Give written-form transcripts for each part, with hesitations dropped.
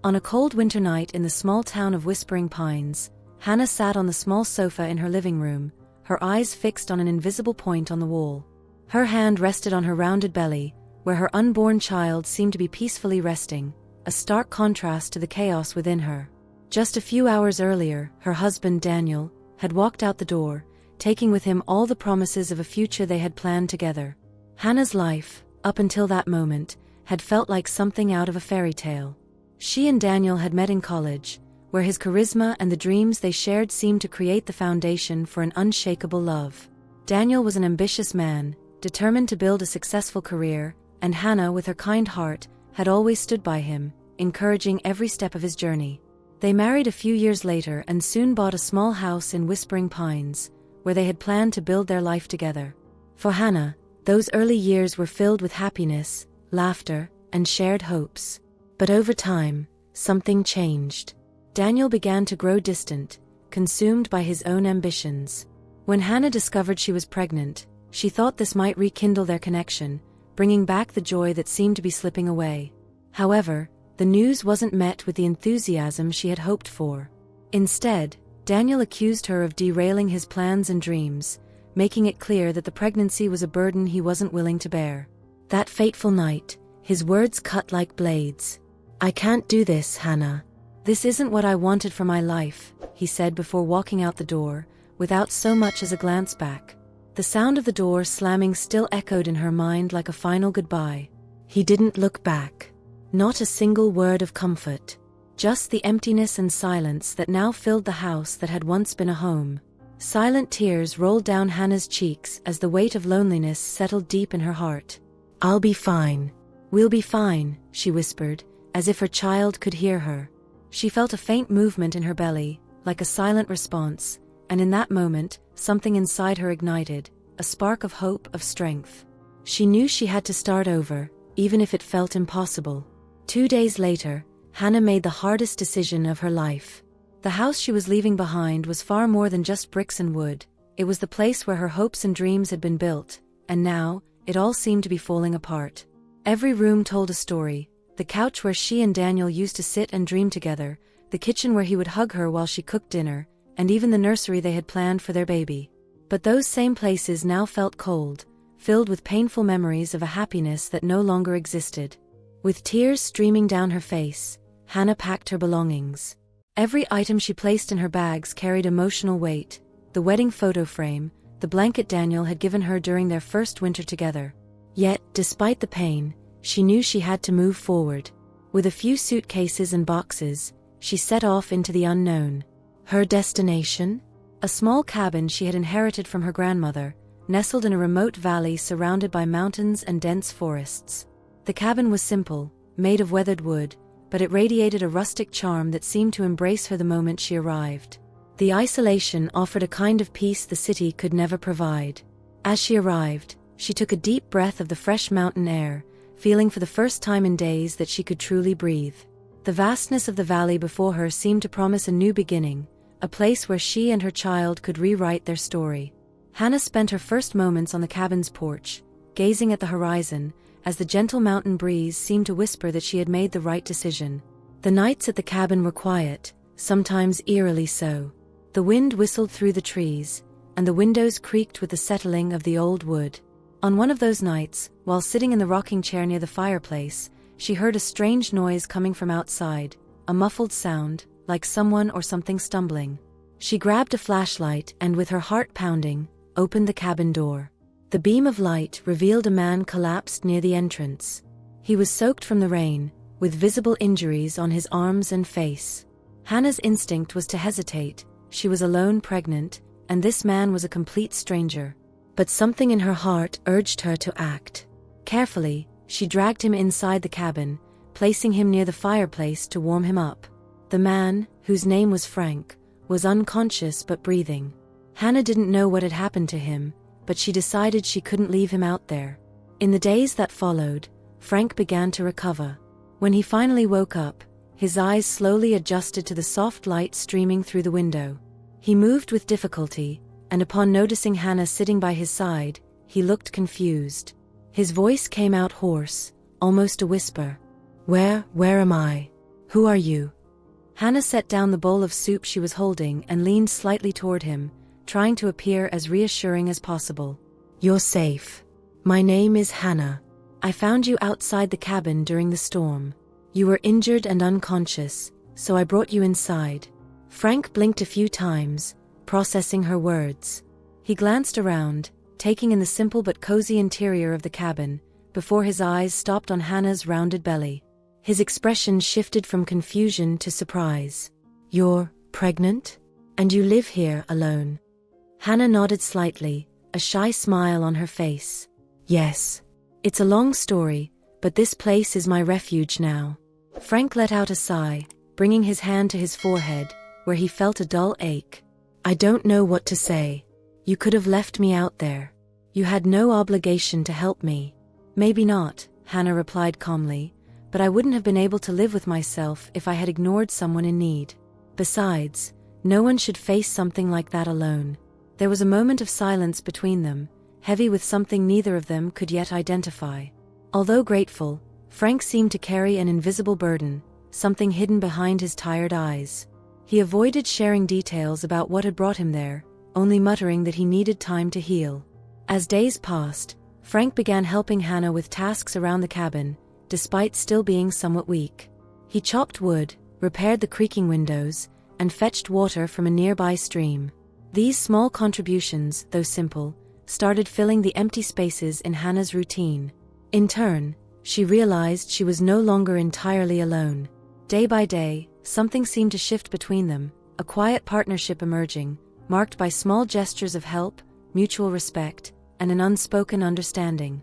On a cold winter night in the small town of Whispering Pines, Hannah sat on the small sofa in her living room, her eyes fixed on an invisible point on the wall. Her hand rested on her rounded belly, where her unborn child seemed to be peacefully resting, a stark contrast to the chaos within her. Just a few hours earlier, her husband, Daniel, had walked out the door, taking with him all the promises of a future they had planned together. Hannah's life, up until that moment, had felt like something out of a fairy tale. She and Daniel had met in college, where his charisma and the dreams they shared seemed to create the foundation for an unshakable love. Daniel was an ambitious man, determined to build a successful career, and Hannah, with her kind heart, had always stood by him, encouraging every step of his journey. They married a few years later and soon bought a small house in Whispering Pines, where they had planned to build their life together. For Hannah, those early years were filled with happiness, laughter, and shared hopes. But over time, something changed. Daniel began to grow distant, consumed by his own ambitions. When Hannah discovered she was pregnant, she thought this might rekindle their connection, bringing back the joy that seemed to be slipping away. However, the news wasn't met with the enthusiasm she had hoped for. Instead, Daniel accused her of derailing his plans and dreams, making it clear that the pregnancy was a burden he wasn't willing to bear. That fateful night, his words cut like blades. "I can't do this, Hannah. This isn't what I wanted for my life," he said before walking out the door, without so much as a glance back. The sound of the door slamming still echoed in her mind like a final goodbye. He didn't look back. Not a single word of comfort. Just the emptiness and silence that now filled the house that had once been a home. Silent tears rolled down Hannah's cheeks as the weight of loneliness settled deep in her heart. "I'll be fine. We'll be fine," she whispered, as if her child could hear her. She felt a faint movement in her belly, like a silent response, and in that moment, something inside her ignited, a spark of hope, of strength. She knew she had to start over, even if it felt impossible. 2 days later, Hannah made the hardest decision of her life. The house she was leaving behind was far more than just bricks and wood. It was the place where her hopes and dreams had been built, and now, it all seemed to be falling apart. Every room told a story: the couch where she and Daniel used to sit and dream together, the kitchen where he would hug her while she cooked dinner, and even the nursery they had planned for their baby. But those same places now felt cold, filled with painful memories of a happiness that no longer existed. With tears streaming down her face, Hannah packed her belongings. Every item she placed in her bags carried emotional weight: the wedding photo frame, the blanket Daniel had given her during their first winter together. Yet, despite the pain, she knew she had to move forward. With a few suitcases and boxes, she set off into the unknown. Her destination? A small cabin she had inherited from her grandmother, nestled in a remote valley surrounded by mountains and dense forests. The cabin was simple, made of weathered wood, but it radiated a rustic charm that seemed to embrace her the moment she arrived. The isolation offered a kind of peace the city could never provide. As she arrived, she took a deep breath of the fresh mountain air, feeling for the first time in days that she could truly breathe. The vastness of the valley before her seemed to promise a new beginning, a place where she and her child could rewrite their story. Hannah spent her first moments on the cabin's porch, gazing at the horizon, as the gentle mountain breeze seemed to whisper that she had made the right decision. The nights at the cabin were quiet, sometimes eerily so. The wind whistled through the trees, and the windows creaked with the settling of the old wood. On one of those nights, while sitting in the rocking chair near the fireplace, she heard a strange noise coming from outside, a muffled sound, like someone or something stumbling. She grabbed a flashlight and, with her heart pounding, opened the cabin door. The beam of light revealed a man collapsed near the entrance. He was soaked from the rain, with visible injuries on his arms and face. Hannah's instinct was to hesitate. She was alone, pregnant, and this man was a complete stranger. But something in her heart urged her to act. Carefully, she dragged him inside the cabin, placing him near the fireplace to warm him up. The man, whose name was Frank, was unconscious but breathing. Hannah didn't know what had happened to him, but she decided she couldn't leave him out there. In the days that followed, Frank began to recover. When he finally woke up, his eyes slowly adjusted to the soft light streaming through the window. He moved with difficulty, and upon noticing Hannah sitting by his side, he looked confused. His voice came out hoarse, almost a whisper. Where am I? Who are you? Hannah set down the bowl of soup she was holding and leaned slightly toward him, trying to appear as reassuring as possible. You're safe. My name is Hannah. I found you outside the cabin during the storm. You were injured and unconscious, so I brought you inside. Frank blinked a few times, processing her words. He glanced around, taking in the simple but cozy interior of the cabin, before his eyes stopped on Hannah's rounded belly. His expression shifted from confusion to surprise. You're pregnant? And you live here alone? Hannah nodded slightly, a shy smile on her face. Yes. It's a long story, but this place is my refuge now. Frank let out a sigh, bringing his hand to his forehead, where he felt a dull ache. I don't know what to say. You could have left me out there. You had no obligation to help me. Maybe not, Hannah replied calmly, but I wouldn't have been able to live with myself if I had ignored someone in need. Besides, no one should face something like that alone. There was a moment of silence between them, heavy with something neither of them could yet identify. Although grateful, Frank seemed to carry an invisible burden, something hidden behind his tired eyes. He avoided sharing details about what had brought him there, only muttering that he needed time to heal. As days passed, Frank began helping Hannah with tasks around the cabin, despite still being somewhat weak. He chopped wood, repaired the creaking windows, and fetched water from a nearby stream. These small contributions, though simple, started filling the empty spaces in Hannah's routine. In turn, she realized she was no longer entirely alone. Day by day, something seemed to shift between them, a quiet partnership emerging, marked by small gestures of help, mutual respect, and an unspoken understanding.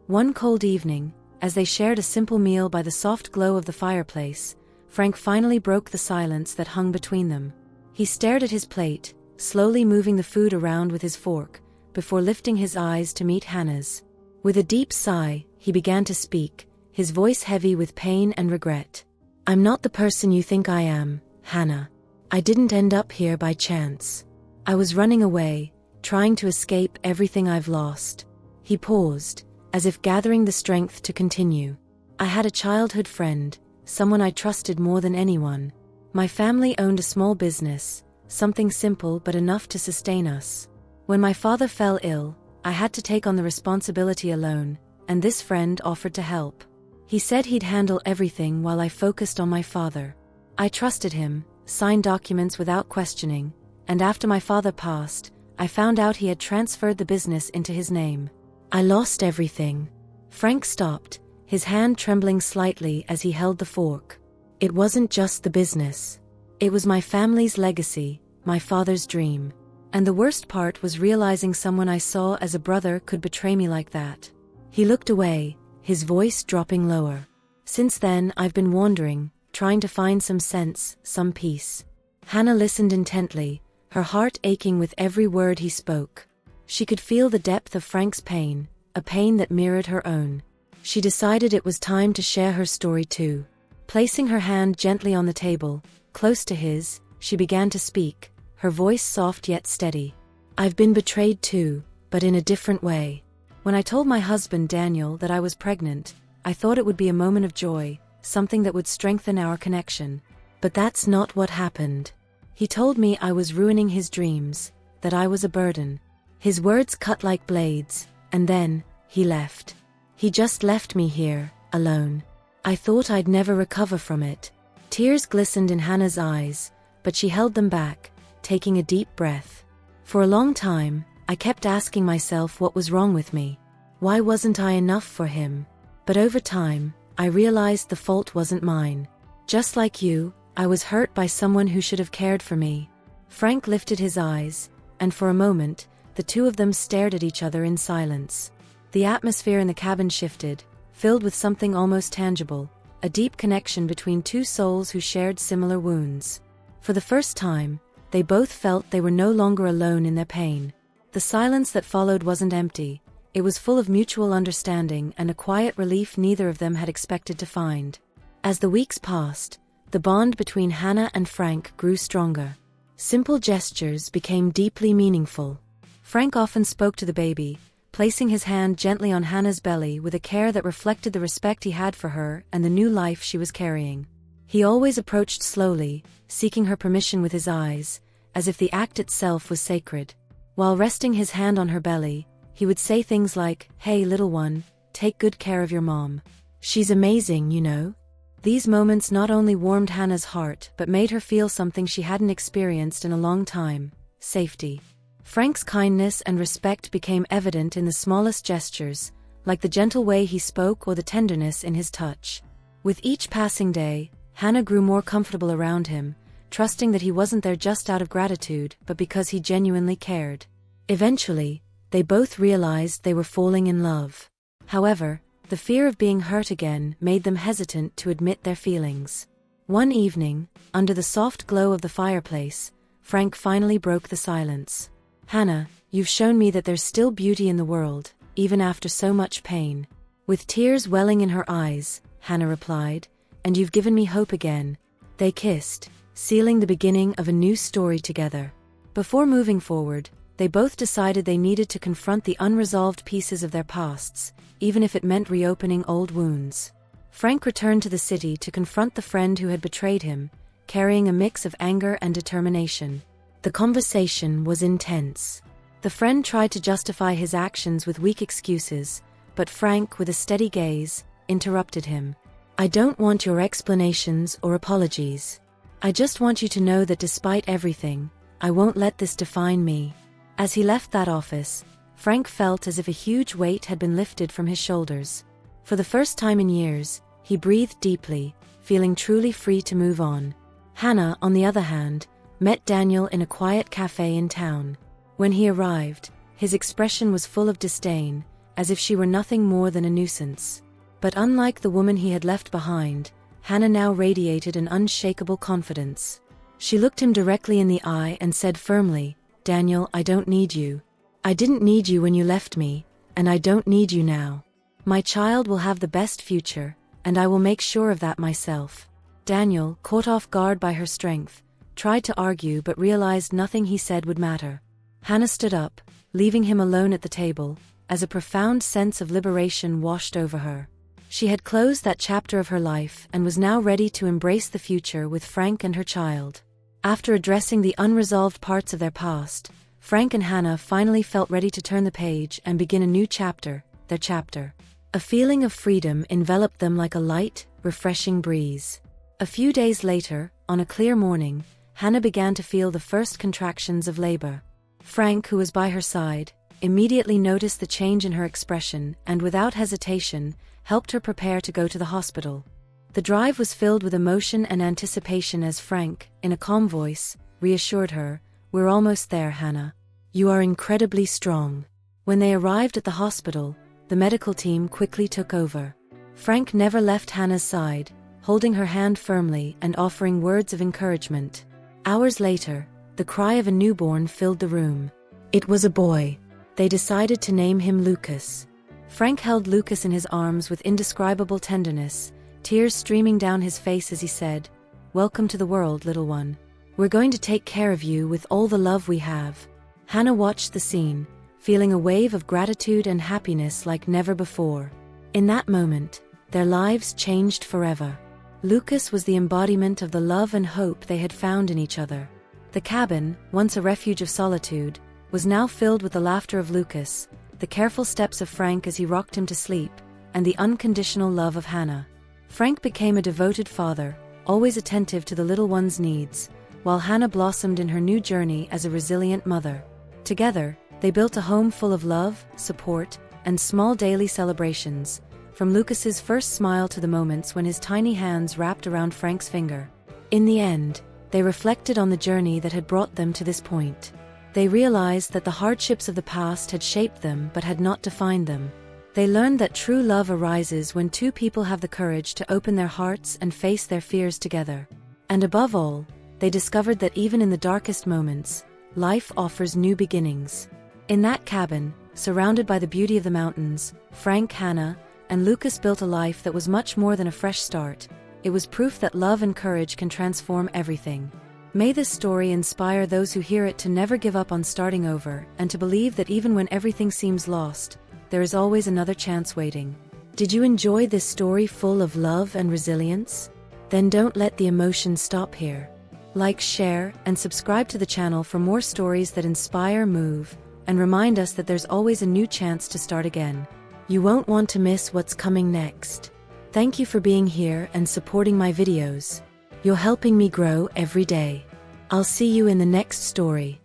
One cold evening, as they shared a simple meal by the soft glow of the fireplace, Frank finally broke the silence that hung between them. He stared at his plate, slowly moving the food around with his fork, before lifting his eyes to meet Hannah's. With a deep sigh, he began to speak, his voice heavy with pain and regret. I'm not the person you think I am, Hannah. I didn't end up here by chance. I was running away, trying to escape everything I've lost. He paused, as if gathering the strength to continue. I had a childhood friend, someone I trusted more than anyone. My family owned a small business, something simple but enough to sustain us. When my father fell ill, I had to take on the responsibility alone, and this friend offered to help. He said he'd handle everything while I focused on my father. I trusted him, signed documents without questioning, and after my father passed, I found out he had transferred the business into his name. I lost everything. Frank stopped, his hand trembling slightly as he held the fork. It wasn't just the business. It was my family's legacy, my father's dream. And the worst part was realizing someone I saw as a brother could betray me like that. He looked away, his voice dropping lower. Since then, I've been wandering, trying to find some sense, some peace. Hannah listened intently, her heart aching with every word he spoke. She could feel the depth of Frank's pain, a pain that mirrored her own. She decided it was time to share her story too. Placing her hand gently on the table, close to his, she began to speak, her voice soft yet steady. I've been betrayed too, but in a different way. When I told my husband Daniel that I was pregnant, I thought it would be a moment of joy, something that would strengthen our connection. But that's not what happened. He told me I was ruining his dreams, that I was a burden. His words cut like blades, and then, he left. He just left me here, alone. I thought I'd never recover from it. Tears glistened in Hannah's eyes, but she held them back, taking a deep breath. For a long time, I kept asking myself what was wrong with me. Why wasn't I enough for him? But over time, I realized the fault wasn't mine. Just like you, I was hurt by someone who should have cared for me. Frank lifted his eyes, and for a moment, the two of them stared at each other in silence. The atmosphere in the cabin shifted, filled with something almost tangible, a deep connection between two souls who shared similar wounds. For the first time, they both felt they were no longer alone in their pain. The silence that followed wasn't empty, it was full of mutual understanding and a quiet relief neither of them had expected to find. As the weeks passed, the bond between Hannah and Frank grew stronger. Simple gestures became deeply meaningful. Frank often spoke to the baby, placing his hand gently on Hannah's belly with a care that reflected the respect he had for her and the new life she was carrying. He always approached slowly, seeking her permission with his eyes, as if the act itself was sacred. While resting his hand on her belly, he would say things like, "Hey, little one, take good care of your mom. She's amazing, you know." These moments not only warmed Hannah's heart but made her feel something she hadn't experienced in a long time: safety. Frank's kindness and respect became evident in the smallest gestures, like the gentle way he spoke or the tenderness in his touch. With each passing day, Hannah grew more comfortable around him, trusting that he wasn't there just out of gratitude but because he genuinely cared. Eventually, they both realized they were falling in love. However, the fear of being hurt again made them hesitant to admit their feelings. One evening, under the soft glow of the fireplace, Frank finally broke the silence. "Hannah, you've shown me that there's still beauty in the world, even after so much pain." With tears welling in her eyes, Hannah replied, "And you've given me hope again." They kissed, sealing the beginning of a new story together. Before moving forward, they both decided they needed to confront the unresolved pieces of their pasts, even if it meant reopening old wounds. Frank returned to the city to confront the friend who had betrayed him, carrying a mix of anger and determination. The conversation was intense. The friend tried to justify his actions with weak excuses, but Frank, with a steady gaze, interrupted him. "I don't want your explanations or apologies. I just want you to know that despite everything, I won't let this define me." As he left that office, Frank felt as if a huge weight had been lifted from his shoulders. For the first time in years, he breathed deeply, feeling truly free to move on. Hannah, on the other hand, met Daniel in a quiet cafe in town. When he arrived, his expression was full of disdain, as if she were nothing more than a nuisance. But unlike the woman he had left behind, Hannah now radiated an unshakable confidence. She looked him directly in the eye and said firmly, "Daniel, I don't need you. I didn't need you when you left me, and I don't need you now. My child will have the best future, and I will make sure of that myself." Daniel, caught off guard by her strength, tried to argue but realized nothing he said would matter. Hannah stood up, leaving him alone at the table, as a profound sense of liberation washed over her. She had closed that chapter of her life and was now ready to embrace the future with Frank and her child. After addressing the unresolved parts of their past, Frank and Hannah finally felt ready to turn the page and begin a new chapter, their chapter. A feeling of freedom enveloped them like a light, refreshing breeze. A few days later, on a clear morning, Hannah began to feel the first contractions of labor. Frank, who was by her side, immediately noticed the change in her expression and, without hesitation, helped her prepare to go to the hospital. The drive was filled with emotion and anticipation as Frank, in a calm voice, reassured her, "We're almost there, Hannah. You are incredibly strong." When they arrived at the hospital, the medical team quickly took over. Frank never left Hannah's side, holding her hand firmly and offering words of encouragement. Hours later, the cry of a newborn filled the room. It was a boy. They decided to name him Lucas. Frank held Lucas in his arms with indescribable tenderness, tears streaming down his face as he said, "Welcome to the world, little one. We're going to take care of you with all the love we have." Hannah watched the scene, feeling a wave of gratitude and happiness like never before. In that moment, their lives changed forever. Lucas was the embodiment of the love and hope they had found in each other. The cabin, once a refuge of solitude, was now filled with the laughter of Lucas, the careful steps of Frank as he rocked him to sleep, and the unconditional love of Hannah. Frank became a devoted father, always attentive to the little one's needs, while Hannah blossomed in her new journey as a resilient mother. Together, they built a home full of love, support, and small daily celebrations, from Lucas's first smile to the moments when his tiny hands wrapped around Frank's finger. In the end, they reflected on the journey that had brought them to this point. They realized that the hardships of the past had shaped them but had not defined them. They learned that true love arises when two people have the courage to open their hearts and face their fears together. And above all, they discovered that even in the darkest moments, life offers new beginnings. In that cabin, surrounded by the beauty of the mountains, Frank, Hannah, and Lucas built a life that was much more than a fresh start. It was proof that love and courage can transform everything. May this story inspire those who hear it to never give up on starting over and to believe that even when everything seems lost, there is always another chance waiting. Did you enjoy this story full of love and resilience? Then don't let the emotions stop here. Like, share, and subscribe to the channel for more stories that inspire, move, and remind us that there's always a new chance to start again. You won't want to miss what's coming next. Thank you for being here and supporting my videos. You're helping me grow every day. I'll see you in the next story.